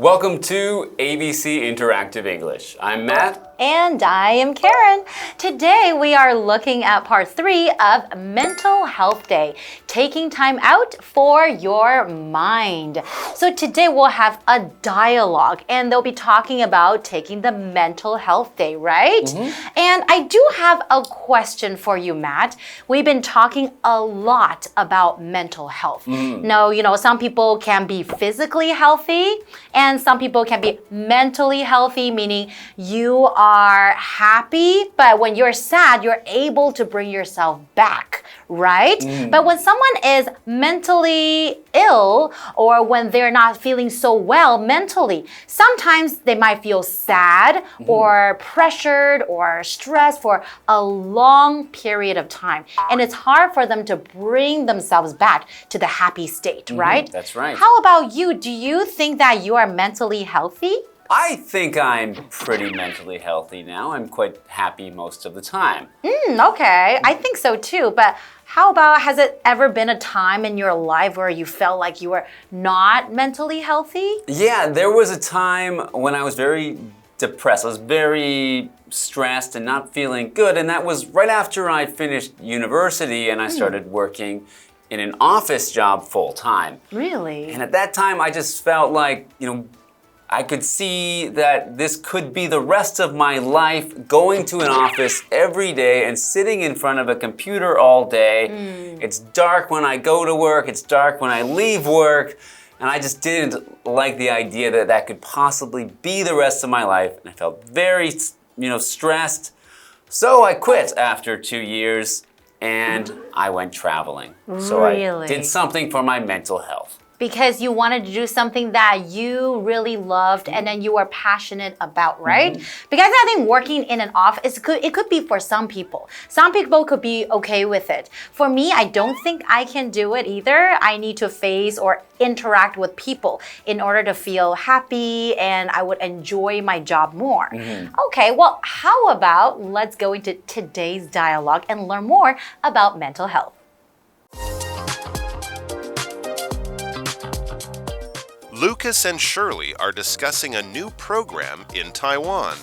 Welcome to ABC Interactive English. I'm Matt. And I am Karen. Today we are looking at part 3 of Mental Health Day, taking time out for your mind. So today we'll have a dialogue and they'll be talking about taking the Mental Health Day, right? And I do have a question for you, Matt. We've been talking a lot about mental health. Now, some people can be physically healthy and some people can be mentally healthy, meaning you are happy, but when you're sad, you're able to bring yourself back, right? But when someone is mentally ill or when they're not feeling so well mentally, sometimes they might feel sad or pressured or stressed for a long period of time. And it's hard for them to bring themselves back to the happy state, right? That's right. How about you? Do you think that you are mentally healthy? I think I'm pretty mentally healthy now. I'm quite happy most of the time. Okay, I think so too. But how about, has it ever been a time in your life where you felt like you were not mentally healthy? Yeah, there was a time when I was very depressed. I was very stressed and not feeling good. And that was right after I finished university and I started working in an office job full time. Really? And at that time, I just felt like, I could see that this could be the rest of my life, going to an office every day and sitting in front of a computer all day. It's dark when I go to work, it's dark when I leave work, and I just didn't like the idea that that could possibly be the rest of my life. And I felt very, stressed. So I quit after 2 years and I went traveling. So I did something for my mental health. Because you wanted to do something that you really loved and then you were passionate about, right? Because I think working in an office, it could be for some people. Some people could be okay with it. For me, I don't think I can do it either. I need to face or interact with people in order to feel happy and I would enjoy my job more. Okay, well, how about let's go into today's dialogue and learn more about mental health. Lucas and Shirley are discussing a new program in Taiwan.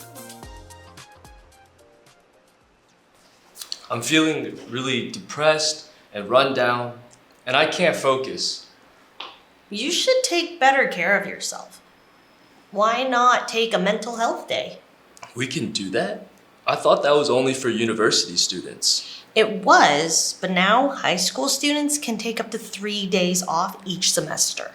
I'm feeling really depressed and run down, and I can't focus. You should take better care of yourself. Why not take a mental health day? We can do that? I thought that was only for university students. It was, but now high school students can take up to 3 days off each semester.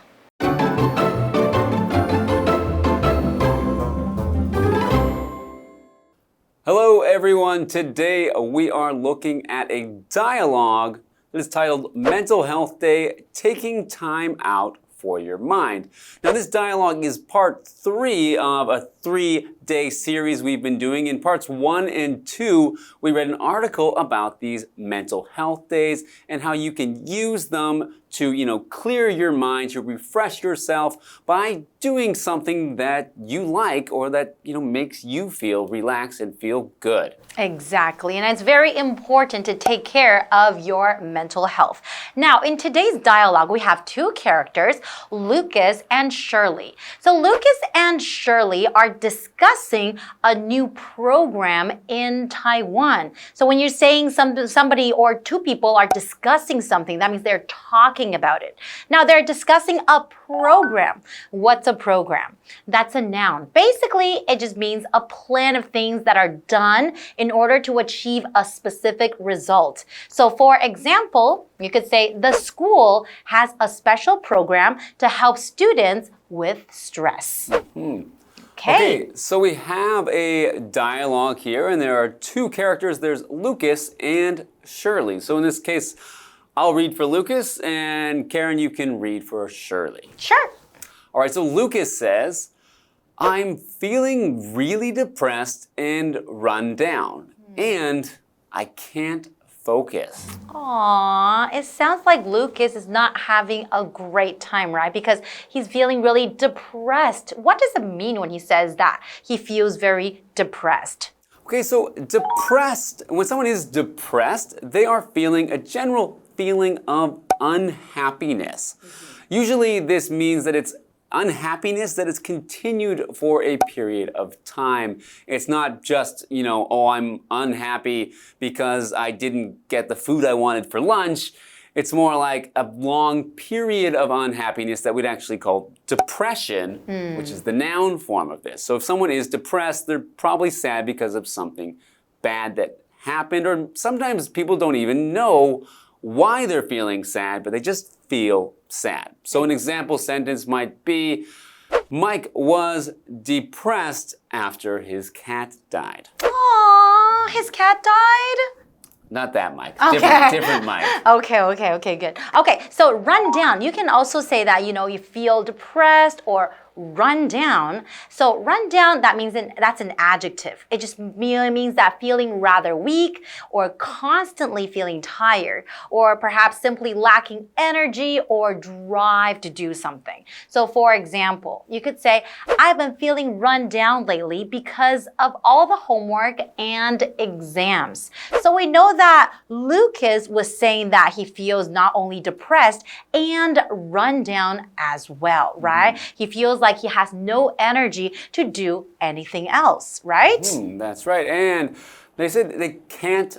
Hello everyone, today we are looking at a dialogue that is titled Mental Health Day, Taking Time Out for Your Mind. Now this dialogue is part 3 of a 3-day series we've been doing. In parts 1 and 2, we read an article about these mental health days and how you can use them to, clear your mind, to refresh yourself by doing something that you like or that, makes you feel relaxed and feel good. Exactly, and it's very important to take care of your mental health. Now, in today's dialogue, we have 2 characters, Lucas and Shirley. So Lucas and Shirley are discussing a new program in Taiwan. So when you're saying somebody or 2 people are discussing something, that means they're talking about it. Now, they're discussing a program. What's a program? That's a noun. Basically, it just means a plan of things that are done in order to achieve a specific result. So for example, you could say the school has a special program to help students with stress. Okay, so we have a dialogue here and there are 2 characters. There's Lucas and Shirley. So in this case, I'll read for Lucas and Karen, you can read for Shirley. Sure. All right, so Lucas says, I'm feeling really depressed and run down, and I can't focus. Aww, it sounds like Lucas is not having a great time, right? Because he's feeling really depressed. What does it mean when he says that? He feels very depressed. Okay, so depressed, when someone is depressed, they are feeling a general feeling of unhappiness. Usually this means that it's unhappiness that is continued for a period of time. It's not just, oh, I'm unhappy because I didn't get the food I wanted for lunch. It's more like a long period of unhappiness that we'd actually call depression, which is the noun form of this. So if someone is depressed, they're probably sad because of something bad that happened, or sometimes people don't even know why they're feeling sad, but they just feel sad. So an example sentence might be, Mike was depressed after his cat died. Aww, his cat died? Not that Mike. Okay. Different Mike. Okay, good. Okay, so run down. You can also say that, you feel depressed or run down. So run down, that's an adjective. It just means that feeling rather weak or constantly feeling tired or perhaps simply lacking energy or drive to do something. So for example, you could say, I've been feeling run down lately because of all the homework and exams. So we know that Lucas was saying that he feels not only depressed and run down as well, right? He feels like he has no energy to do anything else, right? That's right. And they said they can't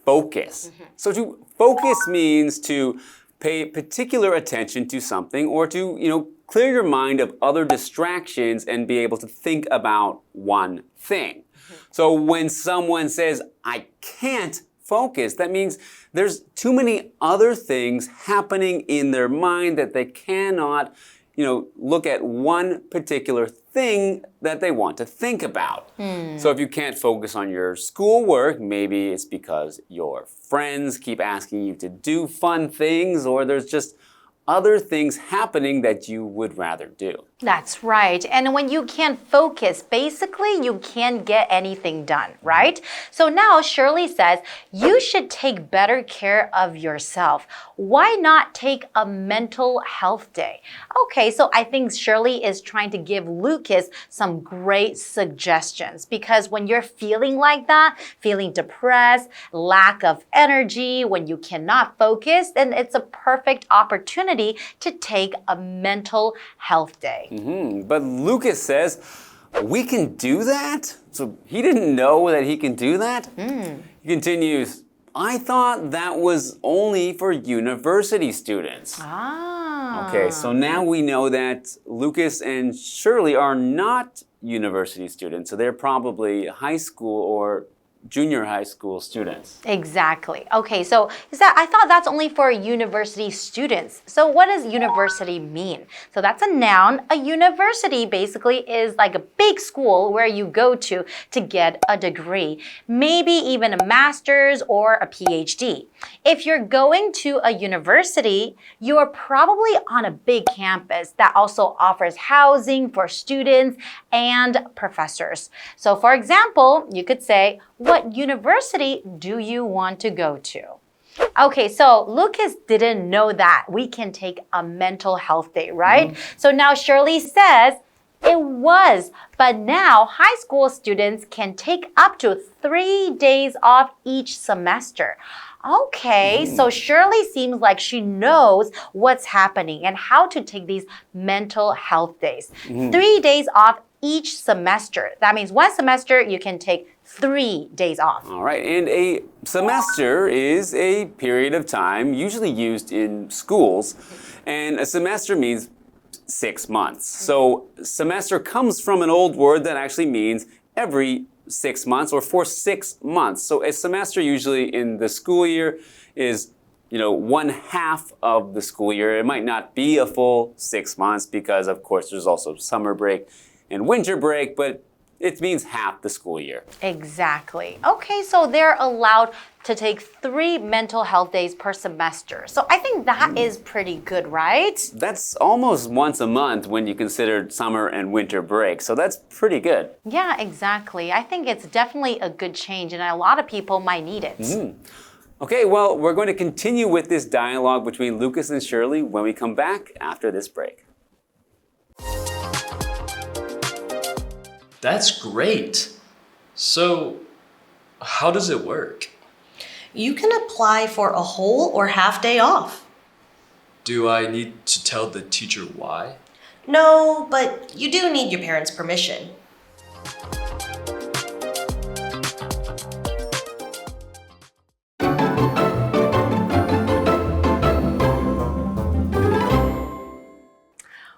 focus. So to focus means to pay particular attention to something or to, clear your mind of other distractions and be able to think about one thing. So when someone says, I can't focus, that means there's too many other things happening in their mind that they cannot look at one particular thing that they want to think about. So if you can't focus on your schoolwork, maybe it's because your friends keep asking you to do fun things, or there's just other things happening that you would rather do. That's right. And when you can't focus, basically you can't get anything done, right? So now Shirley says, you should take better care of yourself. Why not take a mental health day? Okay, so I think Shirley is trying to give Lucas some great suggestions, because when you're feeling like that, feeling depressed, lack of energy, when you cannot focus, then it's a perfect opportunity to take a mental health day. But Lucas says, we can do that? So he didn't know that he can do that? He continues, I thought that was only for university students. Okay, so now we know that Lucas and Shirley are not university students, so they're probably high school or junior high school students. Exactly. Okay, so I thought that's only for university students. So what does university mean? So that's a noun. A university basically is like a big school where you go to get a degree, maybe even a master's or a PhD. If you're going to a university, you're probably on a big campus that also offers housing for students and professors. So for example, you could say, what university do you want to go to? Okay, so Lucas didn't know that we can take a mental health day, right? So now Shirley says, it was, but now high school students can take up to 3 days off each semester. Okay, so Shirley seems like she knows what's happening and how to take these mental health days. 3 days off each semester. That means one semester you can take 3 days off. All right, and a semester is a period of time usually used in schools, and a semester means 6 months. So semester comes from an old word that actually means every 6 months or for 6 months. So a semester usually in the school year is, 1/2 of the school year. It might not be a full 6 months because, of course, there's also summer break and winter break, but it means half the school year. Exactly. Okay, so they're allowed to take 3 mental health days per semester. So I think that is pretty good, right? That's almost once a month when you consider summer and winter break. So that's pretty good. Yeah, exactly. I think it's definitely a good change, and a lot of people might need it. Okay, well, we're going to continue with this dialogue between Lucas and Shirley when we come back after this break. That's great. So, how does it work? You can apply for a whole or half day off. Do I need to tell the teacher why? No, but you do need your parents' permission.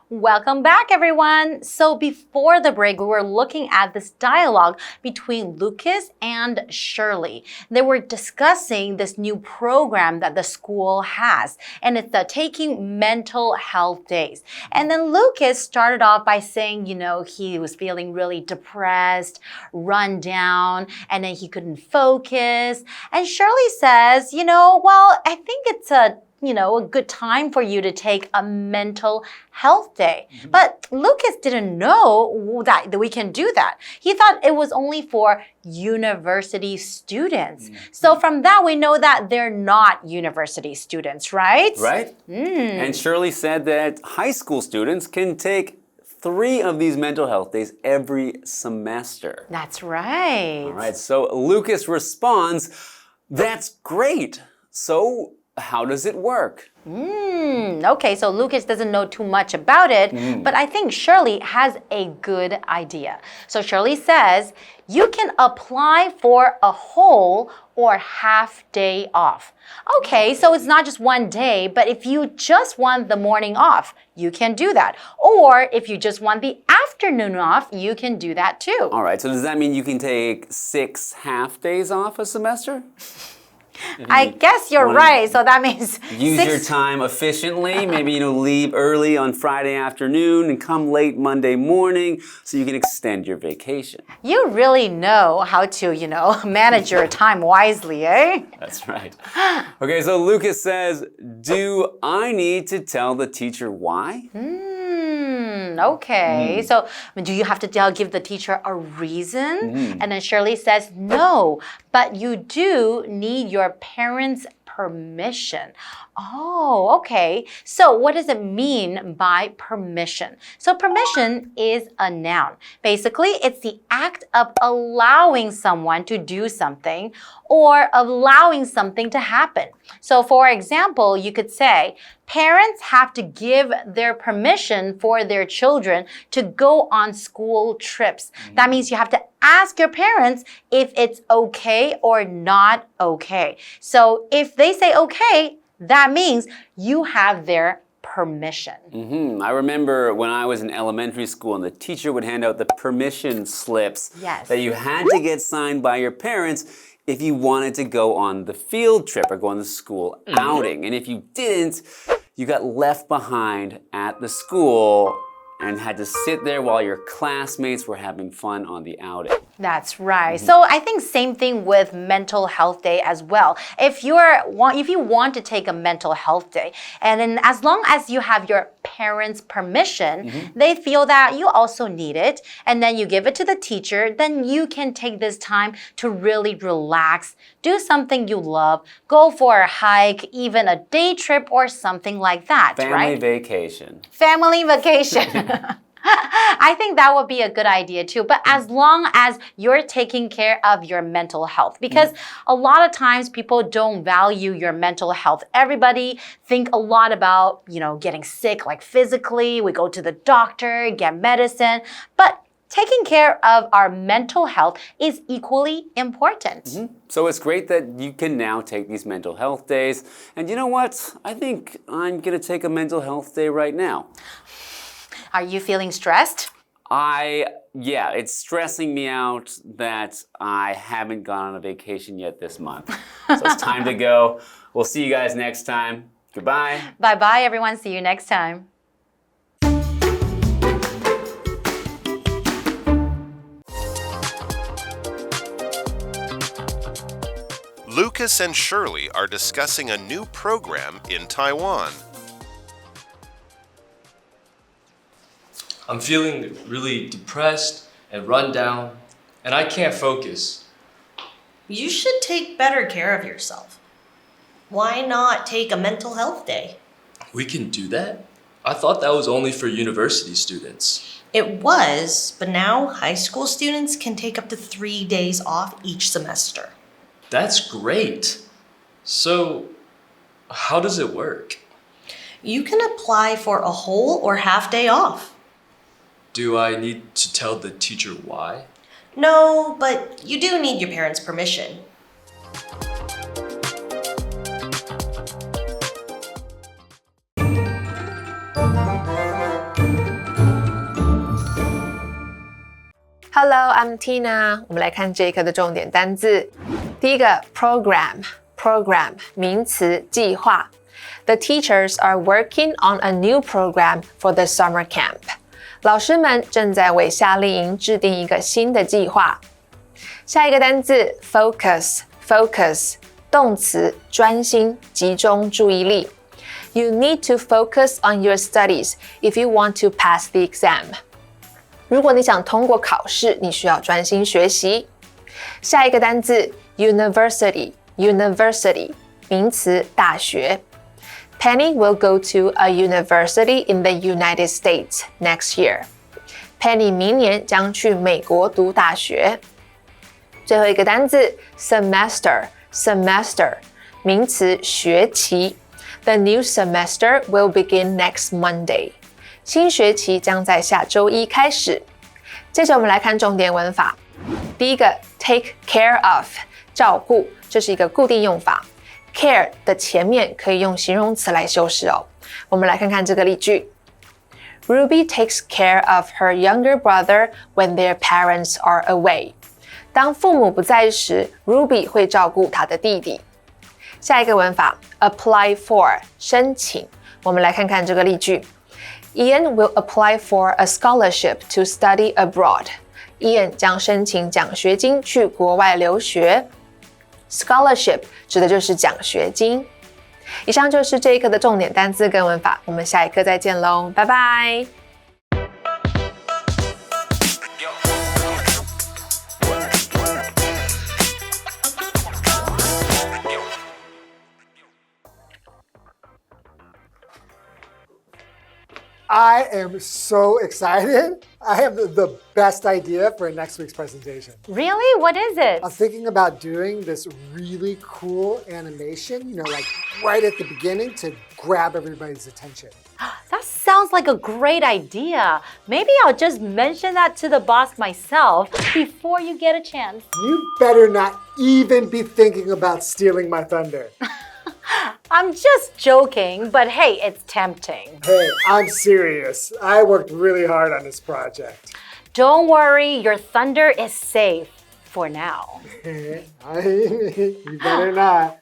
Welcome back, everyone. So before the break, we were looking at this dialogue between Lucas and Shirley. They were discussing this new program that the school has, and it's the Taking Mental Health Days. And then Lucas started off by saying, he was feeling really depressed, run down, and then he couldn't focus. And Shirley says, well, I think it's a good time for you to take a mental health day. But Lucas didn't know that we can do that. He thought it was only for university students. So from that, we know that they're not university students, right? Right. And Shirley said that high school students can take 3 of these mental health days every semester. That's right. All right, so Lucas responds, that's great. So how does it work? Okay, so Lucas doesn't know too much about it, but I think Shirley has a good idea. So Shirley says, you can apply for a whole or half day off. Okay, so it's not just one day, but if you just want the morning off, you can do that. Or if you just want the afternoon off, you can do that too. All right, so does that mean you can take 6 half days off a semester? I guess you're right. So that means use your time efficiently. Maybe leave early on Friday afternoon and come late Monday morning so you can extend your vacation. You really know how to, manage your time wisely, eh? That's right. Okay, so Lucas says, do I need to tell the teacher why? Okay. So do you have to give the teacher a reason? And then Shirley says, no, but you do need your parents' permission. Oh, okay. So what does it mean by permission? So permission is a noun. Basically, it's the act of allowing someone to do something or allowing something to happen. So for example, you could say, parents have to give their permission for their children to go on school trips. That means you have to ask your parents if it's okay or not okay. So if they say okay, that means you have their permission. I remember when I was in elementary school and the teacher would hand out the permission slips that you had to get signed by your parents if you wanted to go on the field trip or go on the school outing. And if you didn't, you got left behind at the school and had to sit there while your classmates were having fun on the outing. That's right. So I think same thing with mental health day as well. If you want to take a mental health day, and then as long as you have your parents' permission, they feel that you also need it, and then you give it to the teacher, then you can take this time to really relax, do something you love, go for a hike, even a day trip or something like that, right? Family vacation. Family vacation. I think that would be a good idea too, but as long as you're taking care of your mental health, because a lot of times people don't value your mental health. Everybody think a lot about, getting sick, like physically, we go to the doctor, get medicine, but taking care of our mental health is equally important. So it's great that you can now take these mental health days. And you know what? I think I'm going to take a mental health day right now. Are you feeling stressed? Yeah, it's stressing me out that I haven't gone on a vacation yet this month. So it's time to go. We'll see you guys next time. Goodbye. Bye-bye, everyone. See you next time. Lucas and Shirley are discussing a new program in Taiwan. I'm feeling really depressed and run down, and I can't focus. You should take better care of yourself. Why not take a mental health day? We can do that? I thought that was only for university students. It was, but now high school students can take up to 3 days off each semester. That's great. So, how does it work? You can apply for a whole or half day off. Do I need to tell the teacher why? No, but you do need your parents' permission. Hello, I'm Tina. 我们来看这一课的重点单字。第一个 program 名词计划。The teachers are working on a new program for the summer camp. 老师们正在为夏令营制定一个新的计划。下一个单字 focus 动词专心集中注意力。You need to focus on your studies if you want to pass the exam. 如果你想通过考试，你需要专心学习。下一个单字 university 名词大学。Penny will go to a university in the United States next year. Penny 明年将去美国读大学。最后一个单字 semester 名词学期。The new semester will begin next Monday. 新学期将在下周一开始。接着我们来看重点文法。第一个 take care of 照顾，这是一个固定用法。care 的前面可以用形容词来修饰哦。我们来看看这个例句。Ruby takes care of her younger brother when their parents are away. 当父母不在时 ，Ruby 会照顾她的弟弟。下一个文法 apply for 申请。我们来看看这个例句。Ian will apply for a scholarship to study abroad. Ian 将申请奖学金去国外留学。Scholarship 指的就是奖学金。以上就是这一课的重点单字跟文法，我们下一课再见喽，拜拜。I am so excited. I have the best idea for next week's presentation. Really? What is it? I'm thinking about doing this really cool animation, like right at the beginning to grab everybody's attention. That sounds like a great idea. Maybe I'll just mention that to the boss myself before you get a chance. You better not even be thinking about stealing my thunder. I'm just joking, but hey, it's tempting. Hey, I'm serious. I worked really hard on this project. Don't worry, your thunder is safe for now. You better not.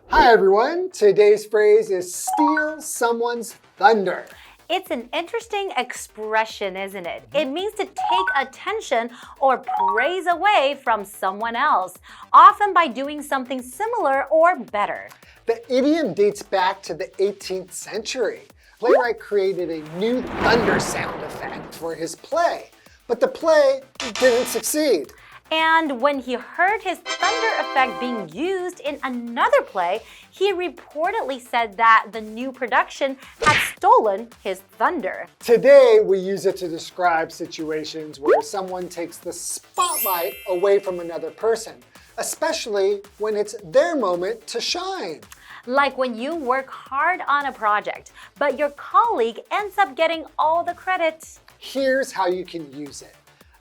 Hi everyone, today's phrase is steal someone's thunder. It's an interesting expression, isn't it? It means to take attention or praise away from someone else, often by doing something similar or better. The idiom dates back to the 18th century. Playwright created a new thunder sound effect for his play, but the play didn't succeed. And when he heard his thunder effect being used in another play, he reportedly said that the new production had stolen his thunder. Today, we use it to describe situations where someone takes the spotlight away from another person, especially when it's their moment to shine. Like when you work hard on a project, but your colleague ends up getting all the credit. Here's how you can use it.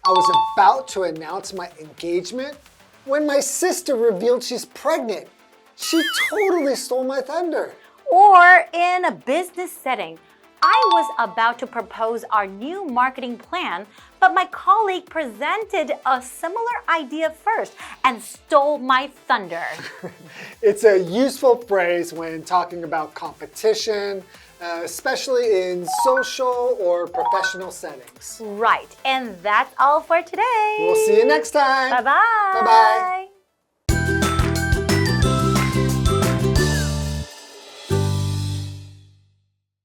I was about to announce my engagement when my sister revealed she's pregnant. She totally stole my thunder. Or in a business setting, I was about to propose our new marketing plan, but my colleague presented a similar idea first and stole my thunder. It's a useful phrase when talking about competition, especially in social or professional settings. Right, and that's all for today. We'll see you next time. Bye-bye. Bye-bye.